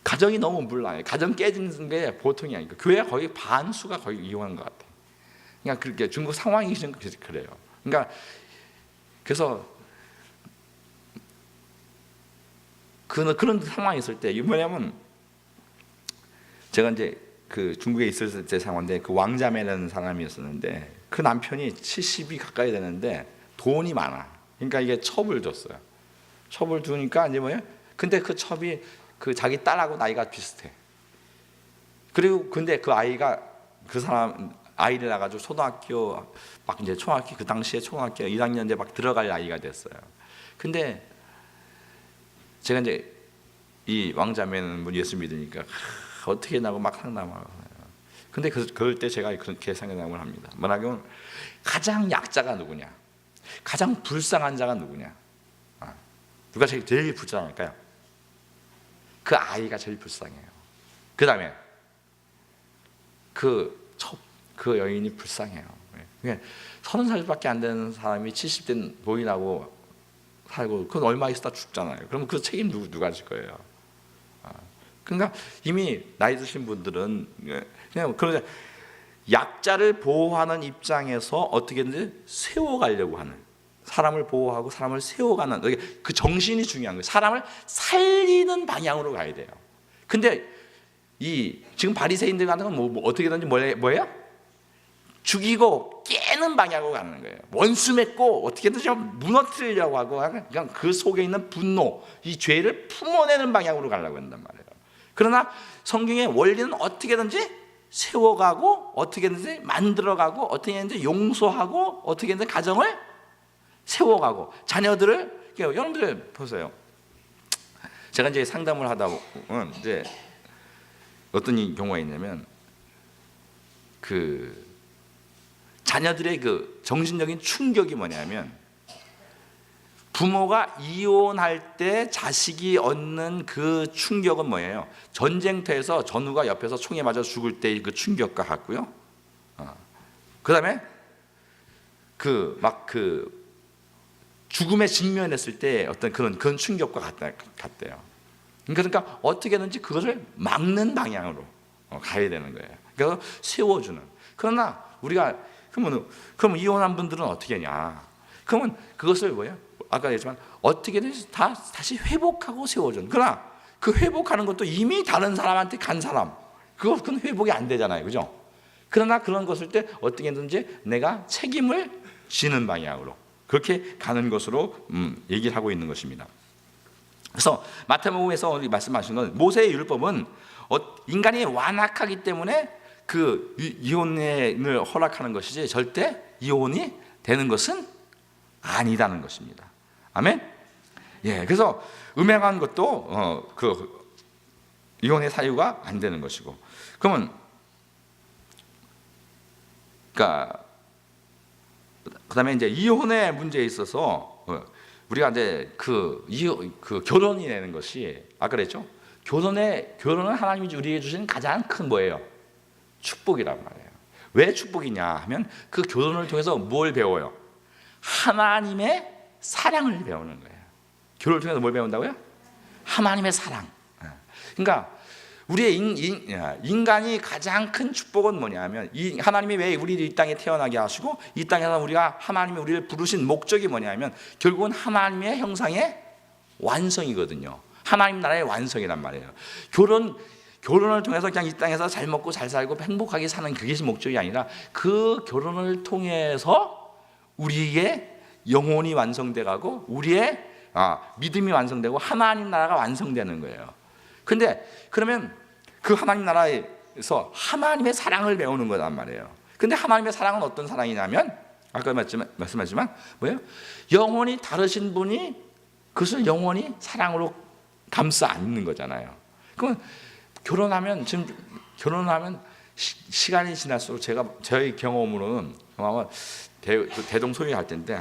가정이 너무 문란해요. 가정 깨지는 게 보통이 아니고 교회 거의 반수가 거의 이혼한 것 같아요. 그러니까 그렇게 중국 상황이 그래요. 그러니까 그래서 그런 상황이 있을 때, 뭐냐면 제가 이제 그 중국에 있을 때 상황인데 그 왕자매라는 사람이 있었는데 그 남편이 70이 가까이 되는데 돈이 많아. 그러니까 이게 첩을 줬어요. 첩을 주니까 이제 뭐예요? 근데 그 첩이 그 자기 딸하고 나이가 비슷해. 그리고 근데 그 아이가 그 사람 아이를 낳아가지고 초등학교 막 이제 초등학교 그 당시에 초등학교 1학년 이제 막 들어갈 나이가 됐어요. 근데 제가 이제 이 왕자매는 예수 믿으니까 어떻게 나고 막 상담하고. 근데 그럴 때 제가 그렇게 상담을 합니다. 뭐냐면 가장 약자가 누구냐? 가장 불쌍한 자가 누구냐? 누가 제일 불쌍할까요? 그 아이가 제일 불쌍해요. 그 다음에 그 여인이 불쌍해요. 30살밖에 안 되는 사람이 70대 노인하고 살고 그건 얼마 있다 죽잖아요. 그럼 그 책임 누가 질 거예요? 그러니까 이미 나이 드신 분들은 그냥 그런 약자를 보호하는 입장에서 어떻게든지 세워가려고 하는, 사람을 보호하고 사람을 세워가는 그 정신이 중요한 거예요. 사람을 살리는 방향으로 가야 돼요. 근데 지금 바리새인들 같은 건 뭐 어떻게든지 뭐예요? 죽이고 깨는 방향으로 가는 거예요. 원수 맺고 어떻게든지 무너뜨리려고 하고 그냥 그 속에 있는 분노, 이 죄를 품어내는 방향으로 가려고 한단 말이에요. 그러나 성경의 원리는 어떻게든지 세워가고 어떻게든지 만들어가고 어떻게든지 용서하고 어떻게든지 가정을 세워가고 자녀들을, 여러분들 보세요. 제가 이제 상담을 하다 보면 이제 어떤 경우가 있냐면 그 자녀들의 그 정신적인 충격이 뭐냐면 부모가 이혼할 때 자식이 얻는 그 충격은 뭐예요? 전쟁터에서 전우가 옆에서 총에 맞아 죽을 때 그 충격과 같고요. 그 다음에 죽음에 직면했을 때 어떤 그런 충격과 같대요. 그러니까 어떻게든지 그것을 막는 방향으로 가야 되는 거예요. 그래서 세워주는. 그러나 우리가 그러면 이혼한 분들은 어떻게 하냐? 그러면 그것을 뭐예요? 아까 얘기했지만 어떻게든 다시 회복하고 세워주는. 그러나 그 회복하는 것도 이미 다른 사람한테 간 사람, 그건 회복이 안 되잖아요, 그죠? 그러나 그런 것을 때 어떻게든지 내가 책임을 지는 방향으로 그렇게 가는 것으로 얘기를 하고 있는 것입니다. 그래서 마태복음에서 말씀하신 건 모세의 율법은 인간이 완악하기 때문에 그 이혼을 허락하는 것이지 절대 이혼이 되는 것은 아니다는 것입니다. 아멘. 예, 그래서 음행한 것도 그 이혼의 사유가 안 되는 것이고, 그러면 그다음에 이제 이혼의 문제에 있어서 우리가 이제 그 결혼이 되는 것이 아까 그랬죠. 결혼은 하나님이 우리에게 주신 가장 큰 뭐예요? 축복이란 말이에요. 왜 축복이냐 하면 그 결혼을 통해서 뭘 배워요? 하나님의 사랑을 배우는 거예요. 결혼을 통해서 뭘 배운다고요? 하나님의 사랑. 그러니까 우리의 인간이 가장 큰 축복은 뭐냐면 하나님이 왜 우리를 이 땅에 태어나게 하시고 이 땅에서 우리가 하나님이 우리를 부르신 목적이 뭐냐면 결국은 하나님의 형상의 완성이거든요. 하나님 나라의 완성이란 말이에요. 결혼을 통해서 그냥 이 땅에서 잘 먹고 잘 살고 행복하게 사는 그게 목적이 아니라 그 결혼을 통해서 우리의 영혼이 완성돼 가고 우리의 믿음이 완성되고 하나님 나라가 완성되는 거예요. 근데 그러면 그 하나님 나라에서 하나님의 사랑을 배우는 거란 말이에요. 근데 하나님의 사랑은 어떤 사랑이냐면 아까 말씀하지만 뭐예요? 영혼이 다르신 분이 그것을 영원히 사랑으로 감싸 안는 거잖아요. 그러면 결혼하면 시간이 지날수록 저희 경험으로는 아마 대동소이할 텐데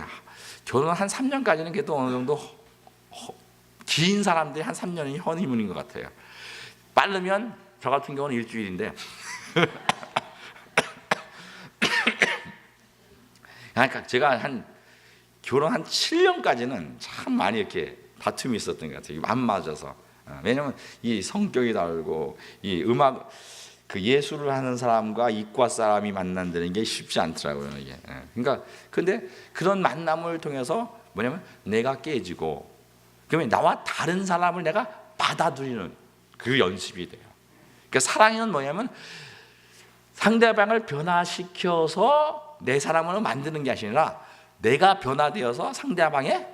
결혼 한 3년까지는 그래도 어느 정도 긴 사람들이 한 3년이 허니문인 것 같아요. 빠르면 저 같은 경우는 일주일인데 그러니까 제가 결혼 한 7년까지는 참 많이 이렇게 다툼이 있었던 것 같아요. 안 맞아서. 왜냐하면 이 성격이 다르고 이 음악 그 예술을 하는 사람과 이과 사람이 만난다는 게 쉽지 않더라고요. 이게. 그러니까 근데 그런 만남을 통해서 뭐냐면 내가 깨지고 그러면 나와 다른 사람을 내가 받아들이는 그 연습이 돼요. 그러니까 사랑은 뭐냐면 상대방을 변화시켜서 내 사람으로 만드는 게 아니라 내가 변화되어서 상대방에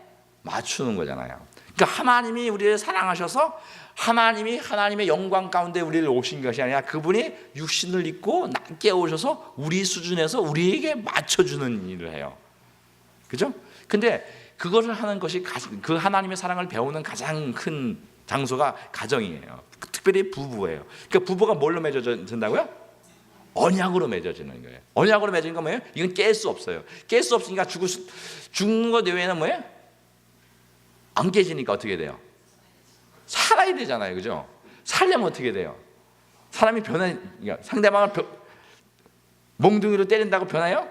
맞추는 거잖아요. 그러니까 하나님이 우리를 사랑하셔서 하나님의 영광 가운데 우리를 오신 것이 아니라 그분이 육신을 입고 낮게 오셔서 우리 수준에서 우리에게 맞춰주는 일을 해요. 그죠? 근데 그것을 하는 것이 그 하나님의 사랑을 배우는 가장 큰 장소가 가정이에요. 특별히 부부예요. 그러니까 부부가 뭘로 맺어진다고요? 언약으로 맺어지는 거예요. 언약으로 맺어진 건 뭐예요? 이건 깰 수 없어요. 깰 수 없으니까 죽는 것 외에는 뭐예요? 안 깨지니까 어떻게 돼요? 살아야 되잖아요, 그죠? 살려면 어떻게 돼요? 사람이 그러니까 상대방을 몽둥이로 때린다고 변해요?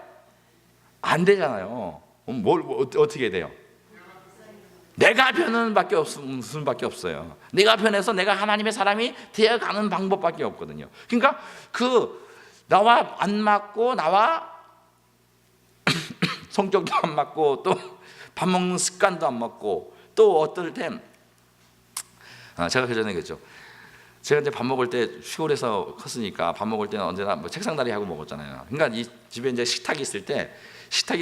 안 되잖아요. 어떻게 돼요? 내가 변하는 수밖에 없어요. 내가 변해서 내가 하나님의 사람이 되어가는 방법밖에 없거든요. 그러니까 나와 안 맞고 나와 성격도 안 맞고 또 밥 먹는 습관도 안 맞고 또 어떨 땐 제가 그 전에 그랬죠. 제가 이제 밥 먹을 때 시골에서 컸으니까 밥 먹을 때는 언제나 책상 다리 하고 먹었잖아요. 그러니까 이 집에 이제 식탁이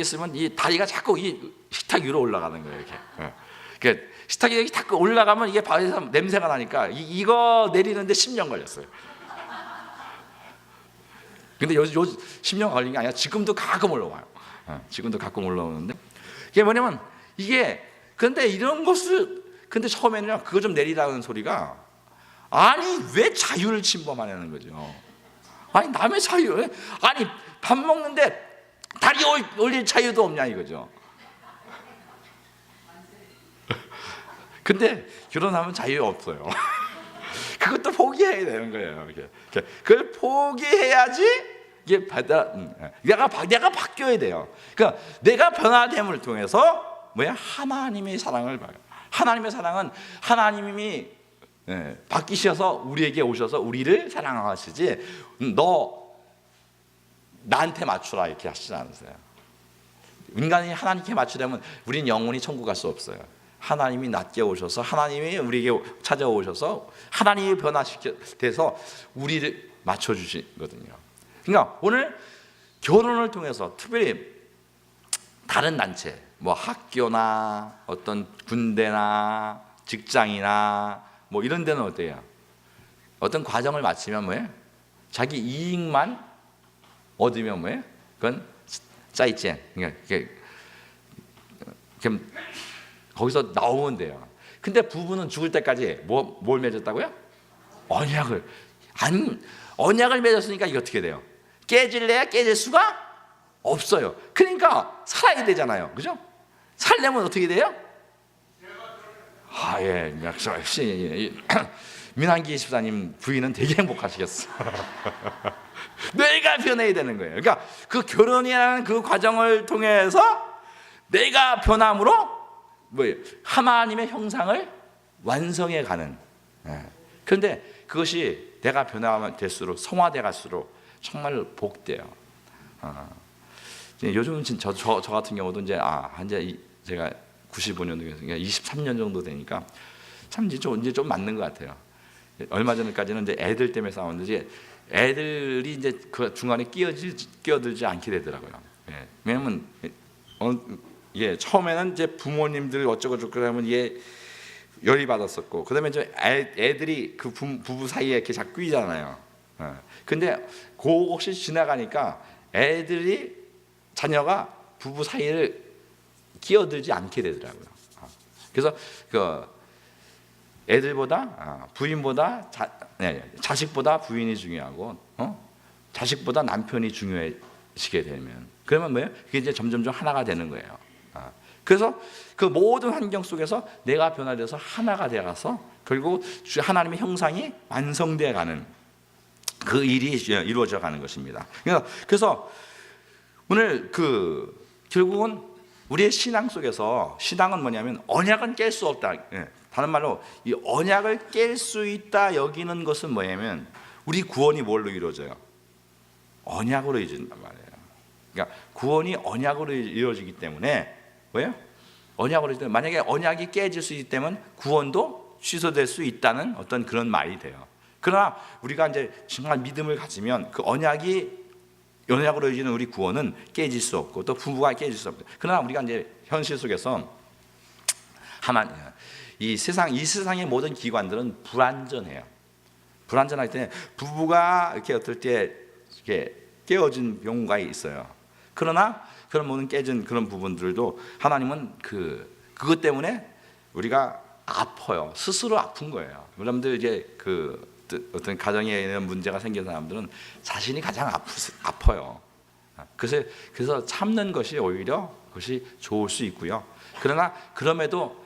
있으면 이 다리가 자꾸 이 식탁 위로 올라가는 거예요. 이렇게. 그러니까 식탁이 자꾸 올라가면 이게 밥에서 냄새가 나니까 이거 내리는데 10년 걸렸어요. 근데 요 10년 걸린 게 아니라 지금도 가끔 올라와요. 지금도 가끔 올라오는데 이게 뭐냐면 그런데 이런 것을 근데 처음에는요 그거 좀 내리라는 소리가 아니 왜 자유를 침범하냐는 거죠. 아니 남의 자유 아니 밥 먹는데 다리 올릴 자유도 없냐 이거죠. 근데 결혼하면 자유 없어요. 그것도 포기해야 되는 거예요. 그걸 포기해야지 이게 내가 바뀌어야 돼요. 그러니까 내가 변화됨을 통해서 뭐야? 하나님의 사랑을 봐요. 하나님의 사랑은 하나님이 바뀌셔서 우리에게 오셔서 우리를 사랑하시지 너 나한테 맞추라 이렇게 하시지 않으세요. 인간이 하나님께 맞추려면 우리는 영원히 천국 갈 수 없어요. 하나님이 낮게 오셔서 하나님이 우리에게 찾아오셔서 하나님이 변화돼서 우리를 맞춰주시거든요. 그러니까 오늘 결혼을 통해서 특별히 다른 단체 뭐 학교나 어떤 군대나 직장이나 뭐 이런 데는 어때요? 어떤 과정을 마치면 뭐예요? 자기 이익만 얻으면 뭐예요? 그건 짜이젠. 그러니까 거기서 나오면 돼요. 근데 부부는 죽을 때까지 뭘 맺었다고요? 언약을 맺었으니까 이게 어떻게 돼요? 깨질래야 깨질 수가 없어요. 그러니까 살아야 되잖아요. 그죠? 살려면 어떻게 돼요? 역시 민한기 집사님 부인은 되게 행복하시겠어. 내가 변해야 되는 거예요. 그러니까 그 결혼이라는 그 과정을 통해서 내가 변함으로 뭐예요? 하나님의 형상을 완성해 가는. 그런데 그것이 내가 변화하면 될수록 성화돼 갈수록 정말 복돼요. 요즘은 저 같은 경우도 이제 제가 95년도에서 그러니까 23년 정도 되니까 참 이제 좀 맞는 것 같아요. 얼마 전까지는 이제 애들 때문에 싸웠는데 애들이 이제 그 중간에 끼어들지 않게 되더라고요. 왜냐면 처음에는 이제 부모님들 어쩌고저쩌고 하면 열이 받았었고, 그다음에 이제 애들이 그 부부 사이에 이렇게 자꾸 끼잖아요. 근데 그것이 지나가니까 자녀가 부부 사이를 끼어들지 않게 되더라고요. 그래서 그 애들보다 부인보다 자식보다 부인이 중요하고 자식보다 남편이 중요해지게 되면 그러면 뭐예요? 그게 이제 점점점 하나가 되는 거예요. 그래서 그 모든 환경 속에서 내가 변화돼서 하나가 되어가서 결국 하나님의 형상이 완성되어 가는 그 일이 이루어져 가는 것입니다. 그래서 오늘 결국은 우리의 신앙 속에서 신앙은 뭐냐면 언약은 깰 수 없다. 다른 말로 이 언약을 깰 수 있다 여기는 것은 뭐냐면 우리 구원이 뭘로 이루어져요? 언약으로 이루어진단 말이에요. 그러니까 구원이 언약으로 이루어지기 때문에 뭐예요? 언약으로 이루어지기 때문에 만약에 언약이 깨질 수 있기 때문에 구원도 취소될 수 있다는 어떤 그런 말이 돼요. 그러나 우리가 이제 정말 믿음을 가지면 그 언약으로 이루어지는 우리 구원은 깨질 수 없고 또 부부가 깨질 수 없고, 그러나 우리가 이제 현실 속에서 이 세상의 모든 기관들은 불완전해요. 불완전할 때 부부가 이렇게 어떨 때 이렇게 깨어진 경우가 있어요. 그러나 그런 모든 깨진 그런 부분들도 하나님은 그것 때문에 우리가 아파요. 스스로 아픈 거예요. 여러분들 이제 어떤 가정에 이런 문제가 생긴 사람들은 자신이 가장 아파요. 그래서 참는 것이 오히려 그것이 좋을 수 있고요. 그러나 그럼에도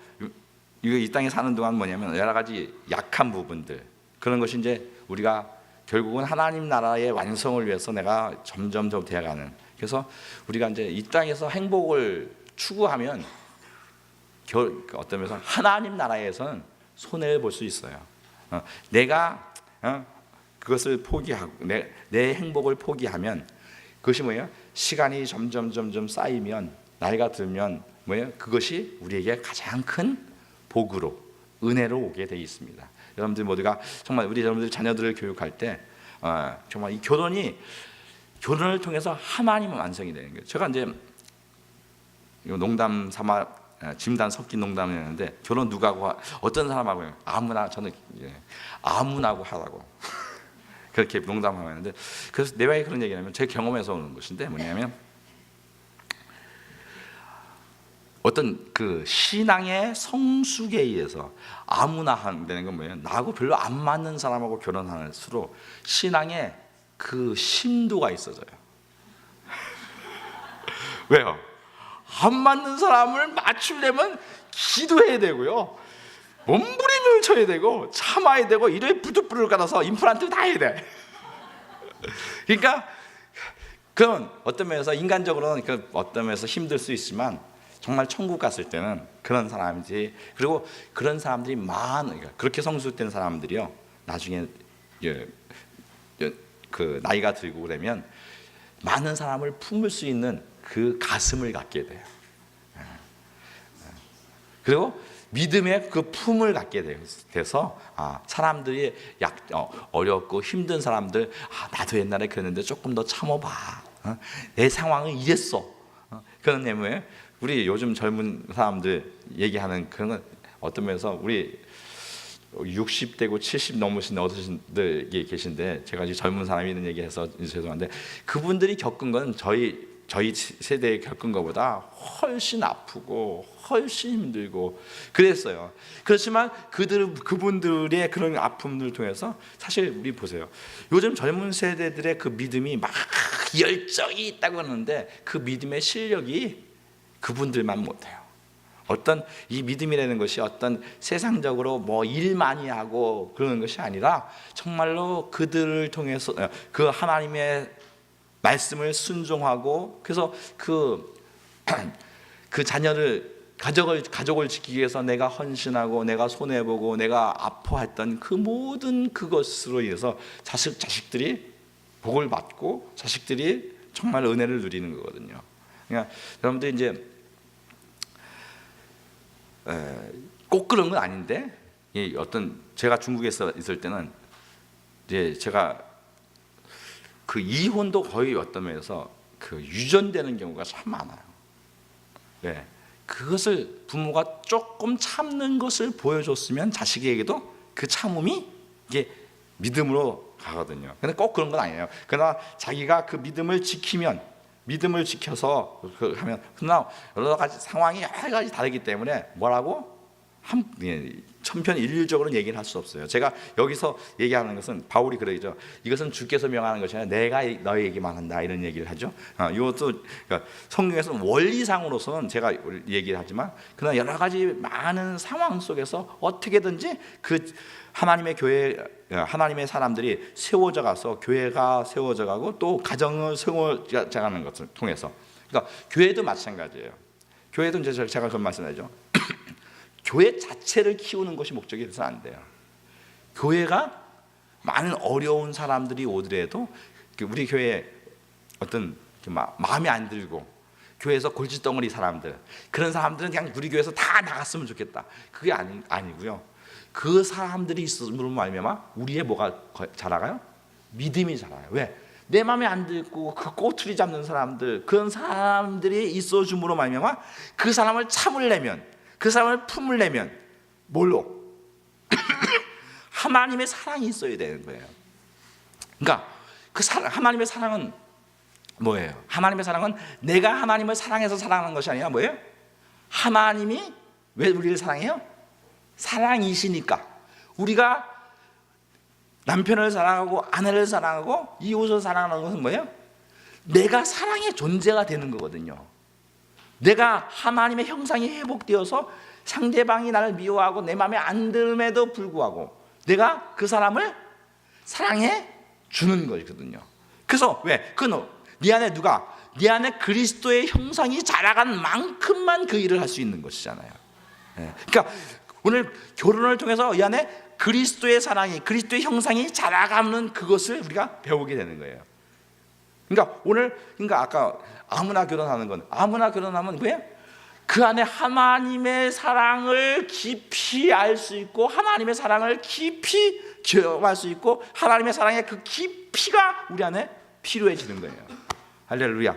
이 땅에 사는 동안 뭐냐면 여러 가지 약한 부분들, 그런 것이 이제 우리가 결국은 하나님 나라의 완성을 위해서 내가 점점 더 되어가는. 그래서 우리가 이제 이 땅에서 행복을 추구하면 어떤 면에서 하나님 나라에서는 손해를 볼 수 있어요. 내가 그것을 포기하고 내 행복을 포기하면 그것이 뭐예요? 시간이 점점 쌓이면 나이가 들면 뭐예요? 그것이 우리에게 가장 큰 복으로 은혜로 오게 되어 있습니다. 여러분들 모두가 정말 우리 여러분들 자녀들을 교육할 때 정말 이 결혼을 통해서 하나님은 완성이 되는 거예요. 제가 이제 농담 삼아 짐단 섞인 농담이었는데 결혼 누가 하고 어떤 사람하고 아무나, 저는 아무나고 하라고 그렇게 농담하고 했는데, 그래서 내가 그런 얘기냐면 제 경험에서 오는 것인데 뭐냐면 어떤 그 신앙의 성숙에 의해서 아무나 한다는 건 뭐예요? 나하고 별로 안 맞는 사람하고 결혼할수록 신앙에 그 심도가 있어져요. 왜요? 안 맞는 사람을 맞추려면 기도해야 되고요, 몸부림을 쳐야 되고 참아야 되고 이를 부들부들 깔아서 임플란트 다 해야 돼. 그러니까 그건 어떤 면에서 인간적으로는 어떤 면에서 힘들 수 있지만 정말 천국 갔을 때는 그런 사람이지. 그리고 그런 사람들이 그러니까 그렇게 성숙된 사람들이요, 나중에 그 나이가 들고 그러면 많은 사람을 품을 수 있는 그 가슴을 갖게 돼요. 그리고 믿음의 그 품을 갖게 돼서 사람들이 어렵고 힘든 사람들, 나도 옛날에 그랬는데 조금 더 참아봐, 내 상황은 이랬어, 그런 내용에 우리 요즘 젊은 사람들 얘기하는 그런 건 어떤 면에서 우리 60대고 70 넘으신 어르신들이 계신데, 제가 이제 젊은 사람이 있는 얘기해서 죄송한데, 그분들이 겪은 건 저희 세대에 겪은 것보다 훨씬 아프고 훨씬 힘들고 그랬어요. 그렇지만 그분들의 그런 아픔들을 통해서 사실 우리 보세요, 요즘 젊은 세대들의 그 믿음이 막 열정이 있다고 하는데 그 믿음의 실력이 그분들만 못해요. 어떤 이 믿음이라는 것이 어떤 세상적으로 뭐 일 많이 하고 그러는 것이 아니라 정말로 그들을 통해서 그 하나님의 말씀을 순종하고, 그래서 그 가족을 지키기 위해서 내가 헌신하고 내가 손해보고 내가 아파했던 그 모든 그것으로 인해서 자식들이 복을 받고 자식들이 정말 은혜를 누리는 거거든요. 그러니까 여러분들 이제 꼭 그런 건 아닌데, 어떤 제가 중국에서 있을 때는 이제 제가 그 이혼도 거의 어떤 면에서 그 유전되는 경우가 참 많아요. 네. 그것을 부모가 조금 참는 것을 보여줬으면 자식에게도 그 참음이 이게 믿음으로 가거든요. 근데 꼭 그런 건 아니에요. 그러나 자기가 그 믿음을 지켜서 하면, 그러나 여러 가지 상황이 여러 가지 다르기 때문에 뭐라고 천편일률적으로 얘기를 할 수 없어요. 제가 여기서 얘기하는 것은 바울이 그러죠. 이것은 주께서 명하는 것이 아니라 내가 너희에게만 한다, 이런 얘기를 하죠. 이것도 그러니까 성경에서는 원리상으로서는 제가 얘기를 하지만, 그러나 여러 가지 많은 상황 속에서 어떻게든지 그 하나님의 교회, 하나님의 사람들이 세워져 가서 교회가 세워져 가고 또 가정을 세워져 가는 것을 통해서, 그러니까 교회도 마찬가지예요. 교회도 이제 제가 그런 말씀하죠. 교회 자체를 키우는 것이 목적이 돼서는 안 돼요. 교회가 많은 어려운 사람들이 오더라도 우리 교회에 어떤 마음에 안 들고 교회에서 골칫덩어리 사람들, 그런 사람들은 그냥 우리 교회에서 다 나갔으면 좋겠다, 그게 아니고요. 그 사람들이 있음으로 말미암아 우리의 뭐가 자라가요? 믿음이 자라요. 왜? 내 마음에 안 들고 그 꼬투리 잡는 사람들, 그런 사람들이 있어줌으로 말미암아 그 사람을 참으려면, 그 사람을 품으려면 뭘로? 하나님의 사랑이 있어야 되는 거예요. 그러니까 하나님의 사랑은 뭐예요? 하나님의 사랑은 내가 하나님을 사랑해서 사랑하는 것이 아니라 뭐예요? 하나님이 왜 우리를 사랑해요? 사랑이시니까. 우리가 남편을 사랑하고 아내를 사랑하고 이웃을 사랑하는 것은 뭐예요? 내가 사랑의 존재가 되는 거거든요. 내가 하나님의 형상이 회복되어서 상대방이 나를 미워하고 내 마음에 안 듦에도 불구하고 내가 그 사람을 사랑해 주는 거거든요. 그래서 왜? 네 안에 네 안에 그리스도의 형상이 자라간 만큼만 그 일을 할 수 있는 것이잖아요. 그러니까 오늘 결혼을 통해서 이 안에 그리스도의 사랑이, 그리스도의 형상이 자라가는 그것을 우리가 배우게 되는 거예요. 그러니까 아까 아무나 결혼하면 뭐예요? 그 안에 하나님의 사랑을 깊이 알 수 있고 하나님의 사랑을 깊이 경험할 수 있고 하나님의 사랑의 그 깊이가 우리 안에 필요해지는 거예요. 할렐루야.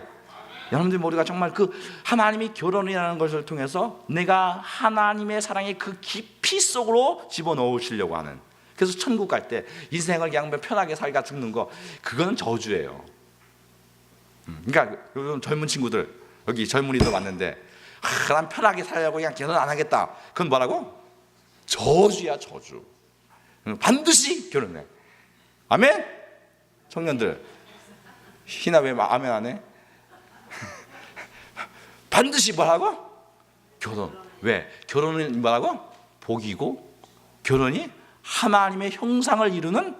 여러분들 우리가 정말 그 하나님이 결혼이라는 것을 통해서 내가 하나님의 사랑의 그 깊이 속으로 집어넣으시려고 하는, 그래서 천국 갈 때 인생을 그냥 편하게 살다 죽는 거, 그거는 저주예요. 그러니까 요즘 젊은 친구들, 여기 젊은이들 왔는데 난 편하게 살려고 그냥 결혼 안 하겠다, 그건 뭐라고? 저주야, 저주. 반드시 결혼해. 아멘? 청년들 희나 왜 아멘 안 해? 반드시 뭐라고? 결혼. 왜? 결혼은 뭐라고? 복이고 결혼이 하나님의 형상을 이루는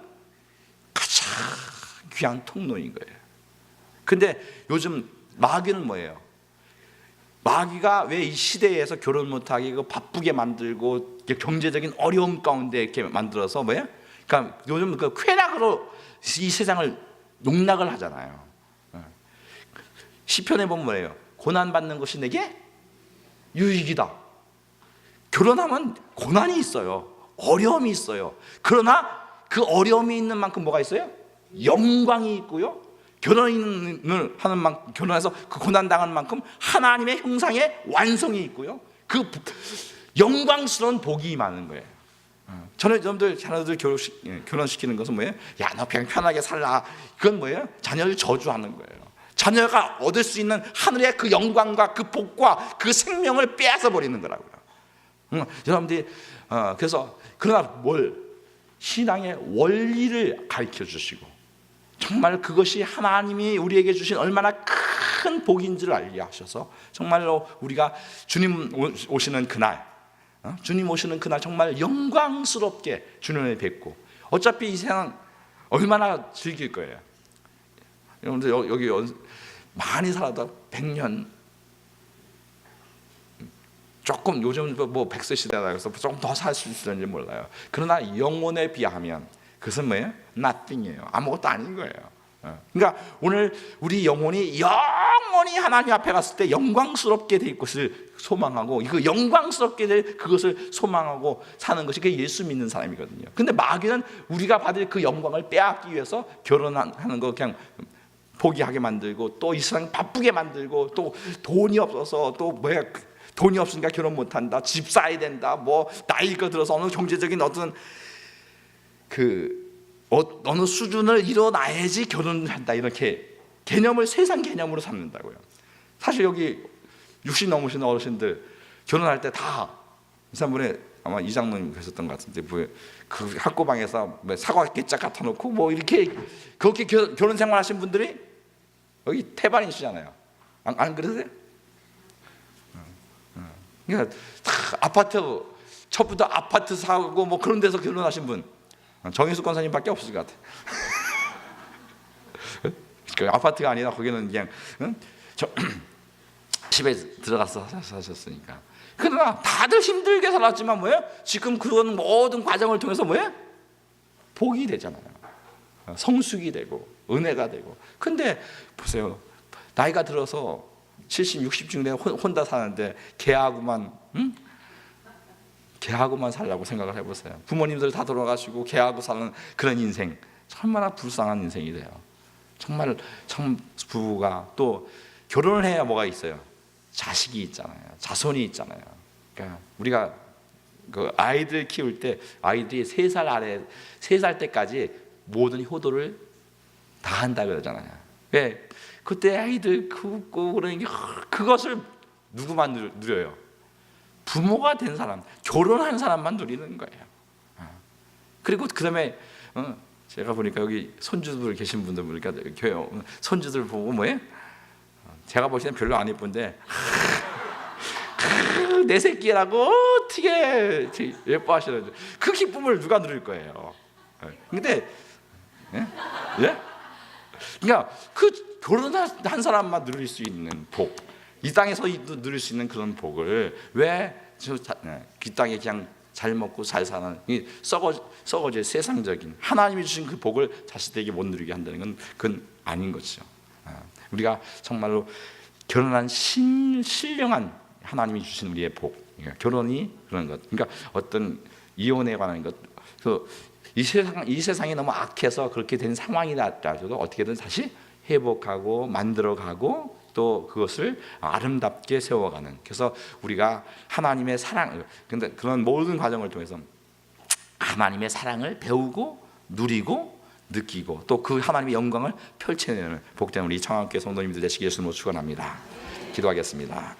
가장 귀한 통로인 거예요. 근데 요즘 마귀는 뭐예요? 마귀가 왜 이 시대에서 결혼 못하게 바쁘게 만들고 경제적인 어려움 가운데 이렇게 만들어서 뭐예요? 그러니까 요즘 그 쾌락으로 이 세상을 농락을 하잖아요. 시편에 보면 뭐예요? 고난 받는 것이 내게 유익이다. 결혼하면 고난이 있어요. 어려움이 있어요. 그러나 그 어려움이 있는 만큼 뭐가 있어요? 영광이 있고요. 결혼을 하는 만큼, 결혼해서 그 고난 당하는 만큼 하나님의 형상의 완성이 있고요. 그 영광스러운 복이 많은 거예요. 저는 여러분들 자녀들 결혼시키는 것은 뭐예요? 야, 너 그냥 편하게 살라. 그건 뭐예요? 자녀를 저주하는 거예요. 자녀가 얻을 수 있는 하늘의 그 영광과 그 복과 그 생명을 빼앗아 버리는 거라고요. 여러분들이 그래서 그러나 뭘 신앙의 원리를 가르쳐 주시고 정말 그것이 하나님이 우리에게 주신 얼마나 큰 복인 줄 알게 하셔서 정말로 우리가 주님 오시는 그날, 주님 오시는 그날 정말 영광스럽게 주님을 뵙고, 어차피 이 세상 얼마나 즐길 거예요. 여러분들 여기 많이 살아도 100년, 조금 요즘 뭐 100세 시대다 그래서 조금 더 살 수 있을지 몰라요. 그러나 영혼에 비하면 그것은 뭐예요? nothing이에요. 아무것도 아닌 거예요. 그러니까 오늘 우리 영혼이 영원히 하나님 앞에 갔을 때 영광스럽게 될 것을 소망하고, 그 영광스럽게 될 그것을 소망하고 사는 것이 그게 예수 믿는 사람이거든요. 근데 마귀는 우리가 받을 그 영광을 빼앗기 위해서 결혼하는 거 그냥 포기하게 만들고, 또 이 세상 바쁘게 만들고, 또 돈이 없어서 또 뭐야, 돈이 없으니까 결혼 못한다, 집 사야 된다, 뭐 나이가 들어서 어느 경제적인 어떤 어느 수준을 이뤄놔야지 결혼을 한다, 이렇게 개념을 세상 개념으로 삼는다고요. 사실 여기 60 넘으신 어르신들 결혼할 때 다 지난번에 아마 이장로님 계셨던 것 같은데 그 학고방에서 뭐 사과 깨짝 갖다 놓고 뭐 이렇게 그렇게 결혼 생활하신 분들이 여기 태반이시잖아요. 안 그러세요? 그러니까 다 아파트, 첫부터 아파트 사고 뭐 그런 데서 결혼하신 분 정희숙 권사님밖에 없을 것 같아. 그 아파트가 아니라 거기는 그냥 집에 들어가서 사셨으니까. 그러나 다들 힘들게 살았지만 뭐예요? 지금 그런 모든 과정을 통해서 뭐예요? 복이 되잖아요. 성숙이 되고 은혜가 되고. 근데 보세요, 나이가 들어서 70, 60쯤 되면 혼자 사는데 걔하고만 살라고 생각을 해보세요. 부모님들 다 돌아가시고 걔하고 사는 그런 인생, 얼마나 불쌍한 인생이 돼요. 정말 참 부부가 또 결혼을 해야 뭐가 있어요? 자식이 있잖아요. 자손이 있잖아요. 그러니까 우리가 그 아이들 키울 때 아이들이 3살 때까지 모든 효도를 다 한다 그러잖아요. 왜? 그때 아이들 크고 그러니까 그것을 누구만 누려요? 부모가 된 사람, 결혼한 사람만 누리는 거예요. 그리고 그다음에 제가 보니까 여기 손주들 계신 분들 보니까 교회 손주들 보고 뭐예요? 제가 볼 때는 별로 안 예쁜데 내 새끼라고 어떻게 예뻐하시는지 그 기쁨을 누가 누릴 거예요? 근데 예? 그러니까 그 결혼한 사람만 누릴 수 있는 복, 이 땅에서 누릴 수 있는 그런 복을 왜 이 땅에 그냥 잘 먹고 잘 사는 썩어질 세상적인 하나님이 주신 그 복을 자식들에게 못 누리게 한다는 건 그건 아닌 거죠. 우리가 정말로 결혼한 신령한 하나님이 주신 우리의 복, 그러니까 결혼이 그런 것, 그러니까 어떤 이혼에 관한 것, 이 세상이 너무 악해서 그렇게 된 상황이라도 어떻게든 다시 회복하고 만들어가고 또 그것을 아름답게 세워가는, 그래서 우리가 하나님의 사랑, 근데 그런 모든 과정을 통해서 하나님의 사랑을 배우고 누리고 느끼고 또 그 하나님의 영광을 펼쳐내는 복된 우리 청학교회 성도님들 되시길 예수님으로 축원합니다. 기도하겠습니다.